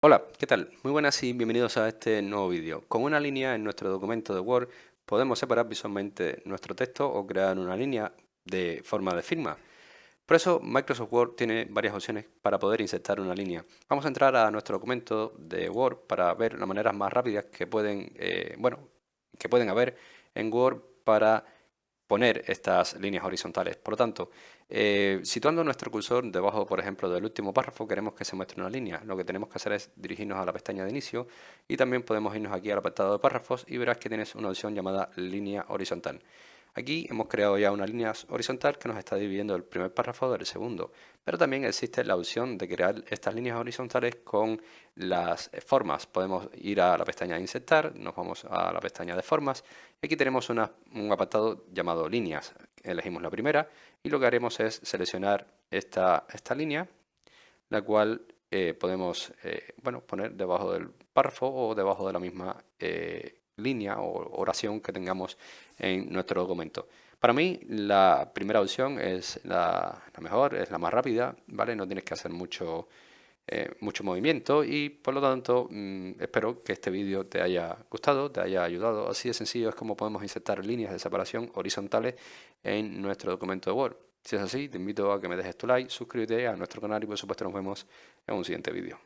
Hola, ¿qué tal? Muy buenas y bienvenidos a este nuevo vídeo. Con una línea en nuestro documento de Word podemos separar visualmente nuestro texto o crear una línea de forma de firma. Por eso Microsoft Word tiene varias opciones para poder insertar una línea. Vamos a entrar a nuestro documento de Word para ver las maneras más rápidas que que pueden haber en Word para poner estas líneas horizontales. Por lo tanto, situando nuestro cursor debajo, por ejemplo, del último párrafo, queremos que se muestre una línea. Lo que tenemos que hacer es dirigirnos a la pestaña de inicio y también podemos irnos aquí al apartado de párrafos y verás que tienes una opción llamada línea horizontal. Aquí hemos creado ya una línea horizontal que nos está dividiendo el primer párrafo del segundo, pero también existe la opción de crear estas líneas horizontales con las formas. Podemos ir a la pestaña de insertar, nos vamos a la pestaña de formas y aquí tenemos un apartado llamado líneas. Elegimos la primera y lo que haremos es seleccionar esta línea, la cual podemos poner debajo del párrafo o debajo de la misma línea o oración que tengamos en nuestro documento. Para mí la primera opción es la mejor, es la más rápida, ¿vale? No tienes que hacer mucho movimiento y por lo tanto espero que este vídeo te haya gustado, te haya ayudado. Así de sencillo es como podemos insertar líneas de separación horizontales en nuestro documento de Word. Si es así, te invito a que me dejes tu like, suscríbete a nuestro canal y por supuesto nos vemos en un siguiente vídeo.